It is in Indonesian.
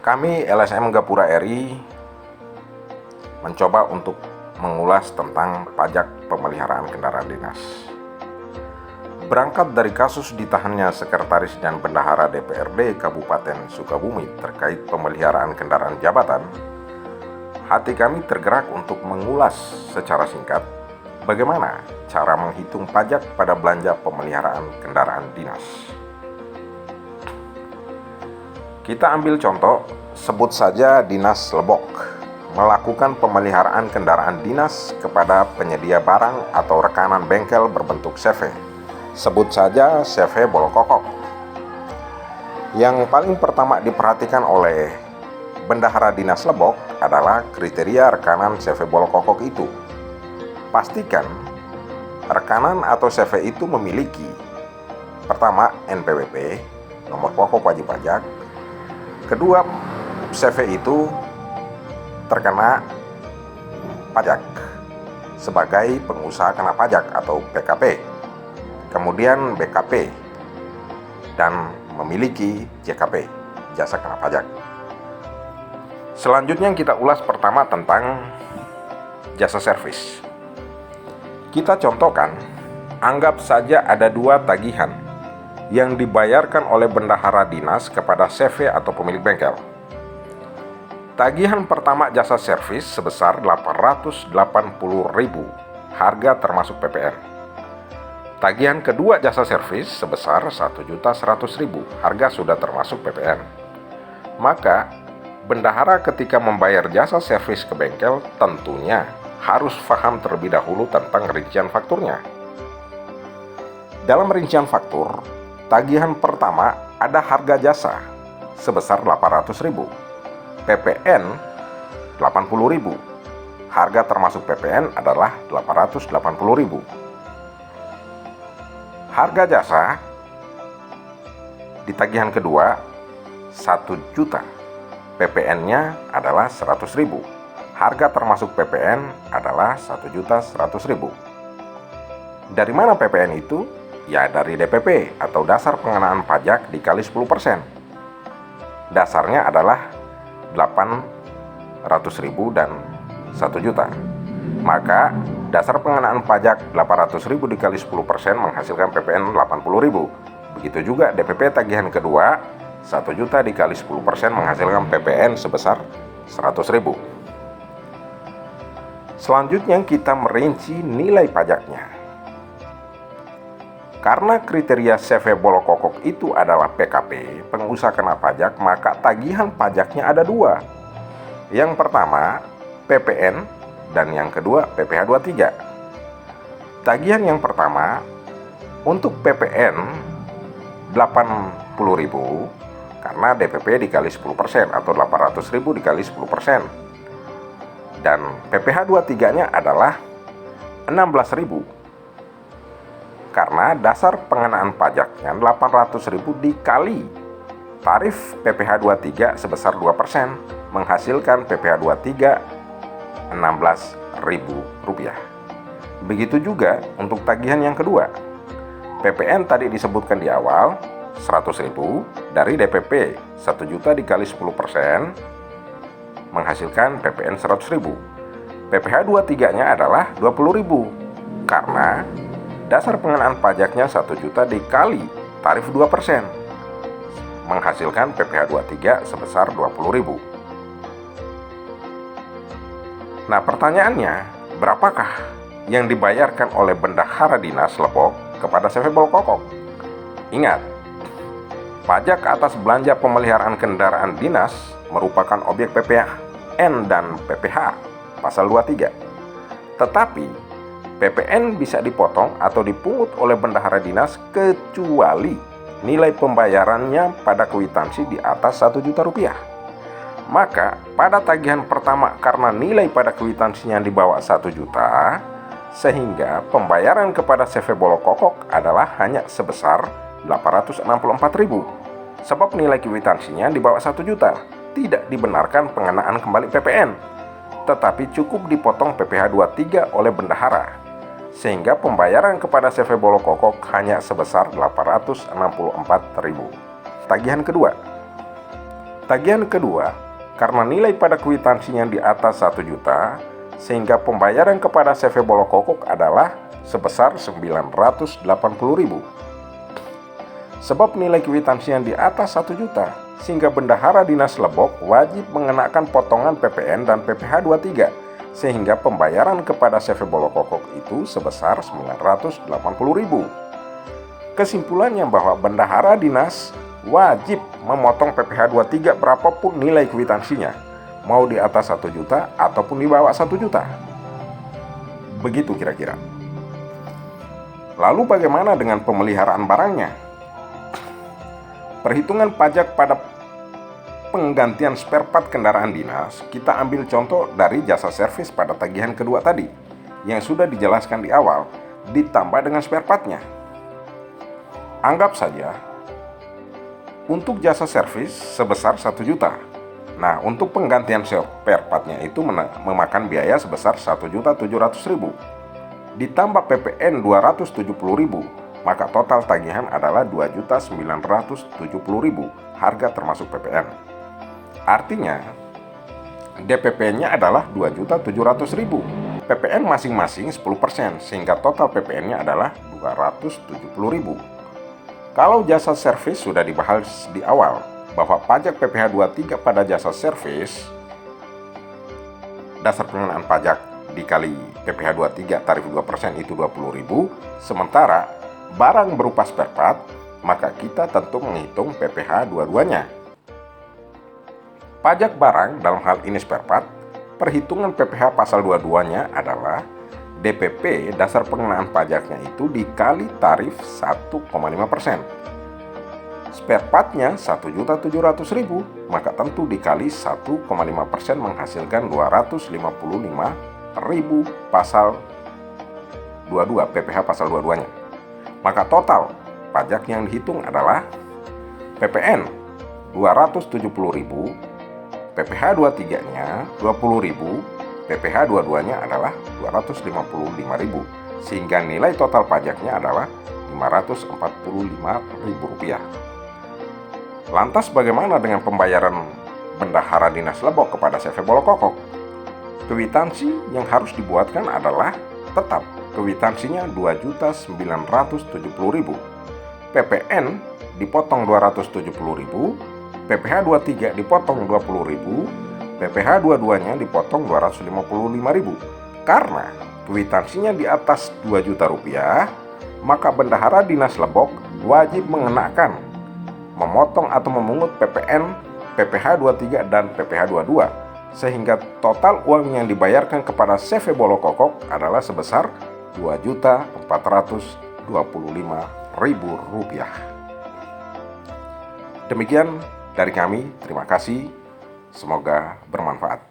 Kami LSM Gapura RI mencoba untuk mengulas tentang pajak pemeliharaan kendaraan dinas. Berangkat dari kasus ditahannya Sekretaris dan Bendahara DPRD Kabupaten Sukabumi terkait pemeliharaan kendaraan jabatan, hati kami tergerak untuk mengulas secara singkat bagaimana cara menghitung pajak pada belanja pemeliharaan kendaraan dinas. Kita ambil contoh, sebut saja Dinas Lebok melakukan pemeliharaan kendaraan dinas kepada penyedia barang atau rekanan bengkel berbentuk CV. Sebut saja CV Bolokokok. Yang paling pertama diperhatikan oleh Bendahara Dinas Lebok adalah kriteria rekanan CV Bolokokok itu. Pastikan rekanan atau CV itu memiliki: pertama, NPWP, nomor pokok wajib pajak. Kedua, CV itu terkena pajak sebagai pengusaha kena pajak atau PKP. Kemudian BKP dan memiliki JKP, jasa kena pajak. Selanjutnya kita ulas pertama tentang jasa servis. Kita contohkan, anggap saja ada 2 tagihan yang dibayarkan oleh bendahara dinas kepada CV atau pemilik bengkel. Tagihan pertama jasa servis sebesar 880.000, harga termasuk PPN. Tagihan kedua jasa servis sebesar 1.100.000, harga sudah termasuk PPN. Maka bendahara ketika membayar jasa servis ke bengkel tentunya harus paham terlebih dahulu tentang rincian fakturnya. Dalam rincian faktur, tagihan pertama ada harga jasa sebesar 800.000, PPN 80.000, harga termasuk PPN adalah 880.000. Harga jasa di tagihan kedua 1 juta, PPN-nya adalah 100.000, harga termasuk PPN adalah 1.100.000. Dari mana PPN itu? Ya dari DPP atau dasar pengenaan pajak dikali 10%. Dasarnya adalah 800.000 dan 1 juta. Maka dasar pengenaan pajak 800.000 dikali 10% menghasilkan PPN 80.000. Begitu juga DPP tagihan kedua 1 juta dikali 10% menghasilkan PPN sebesar 100.000. Selanjutnya kita merinci nilai pajaknya. Karena kriteria CV Bolokokok itu adalah PKP, pengusaha kena pajak, maka tagihan pajaknya ada 2. Yang pertama PPN dan yang kedua PPh 23. Tagihan yang pertama untuk PPN 80.000 karena DPP dikali 10% atau 800.000 dikali 10%. Dan PPh 23-nya adalah 16.000. Karena dasar pengenaan pajaknya 800.000 dikali tarif PPh 23 sebesar 2%, menghasilkan PPh 23 16.000 rupiah. Begitu juga untuk tagihan yang kedua. PPN tadi disebutkan di awal 100.000, dari DPP 1 juta dikali 10% menghasilkan PPN 100.000. PPh 23-nya adalah 20.000 karena dasar pengenaan pajaknya 1 juta dikali tarif 2%, menghasilkan PPh 23 sebesar 20.000. Nah pertanyaannya, berapakah yang dibayarkan oleh Bendahara Dinas Lebok kepada CV Bolokokok? Ingat, pajak atas belanja pemeliharaan kendaraan dinas merupakan objek PPN dan PPh pasal 23. Tetapi PPN bisa dipotong atau dipungut oleh bendahara dinas kecuali nilai pembayarannya pada kwitansi di atas 1 juta rupiah. Maka pada tagihan pertama karena nilai pada kwitansinya di bawah 1 juta, sehingga pembayaran kepada CV Bolokokok adalah hanya sebesar 864.000. Sebab nilai kwitansinya di bawah 1 juta, tidak dibenarkan pengenaan kembali PPN, tetapi cukup dipotong PPh 23 oleh bendahara, sehingga pembayaran kepada CV Bolokokok hanya sebesar 864.000. Tagihan kedua, Tagihan kedua, karena nilai pada kwitansinya di atas 1 juta, sehingga pembayaran kepada CV Bolokokok adalah sebesar 980.000. Sebab nilai kwitansinya di atas 1 juta, sehingga Bendahara Dinas Lebok wajib mengenakan potongan PPN dan PPh 23, sehingga pembayaran kepada CV Bolokokok itu sebesar 980.000. Kesimpulannya bahwa Bendahara Dinas wajib memotong PPh 23 berapapun nilai kwitansinya, mau di atas 1 juta ataupun di bawah 1 juta. Begitu kira-kira. Lalu bagaimana dengan pemeliharaan barangnya? Perhitungan pajak pada penggantian spare part kendaraan dinas, kita ambil contoh dari jasa servis pada tagihan kedua tadi, yang sudah dijelaskan di awal, ditambah dengan spare partnya. Anggap saja, untuk jasa servis sebesar 1 juta. Nah, untuk penggantian spare partnya itu memakan biaya sebesar 1.700.000. Ditambah PPN 270.000, maka total tagihan adalah 2.970.000, harga termasuk PPN. Artinya, DPP-nya adalah 2.700.000. PPN masing-masing 10%, sehingga total PPN-nya adalah 270.000. Kalau jasa servis sudah dibahas di awal, bahwa pajak PPh 23 pada jasa servis, dasar pengenaan pajak dikali PPh 23 tarif 2% itu 20.000, sementara barang berupa spare part, maka kita tentu menghitung PPh 22-nya. Pajak barang dalam hal ini spare part, perhitungan PPh pasal 22-nya adalah DPP dasar pengenaan pajaknya itu dikali tarif 1,5%. Spare partnya 1.700.000, maka tentu dikali 1,5% menghasilkan 255.000 pasal 22, PPh pasal 22-nya. Maka total pajak yang dihitung adalah PPN 270.000, PPh 23-nya 20.000, PPh 22-nya adalah 255.000, sehingga nilai total pajaknya adalah Rp545.000. Lantas bagaimana dengan pembayaran Bendahara Dinas Lebok kepada CV Bolokokok? Kwitansi yang harus dibuatkan adalah tetap kwitansinya 2.970.000. PPN dipotong 270.000, PPh 23 dipotong 20.000, PPh 22-nya dipotong 255.000. Karena kwitansinya di atas 2 juta rupiah, maka Bendahara Dinas Lebok wajib mengenakan, memotong atau memungut PPN, PPh 23 dan PPh 22, sehingga total uang yang dibayarkan kepada CV Bolokokok adalah sebesar Rp2.425.000. Demikian dari kami, terima kasih. Semoga bermanfaat.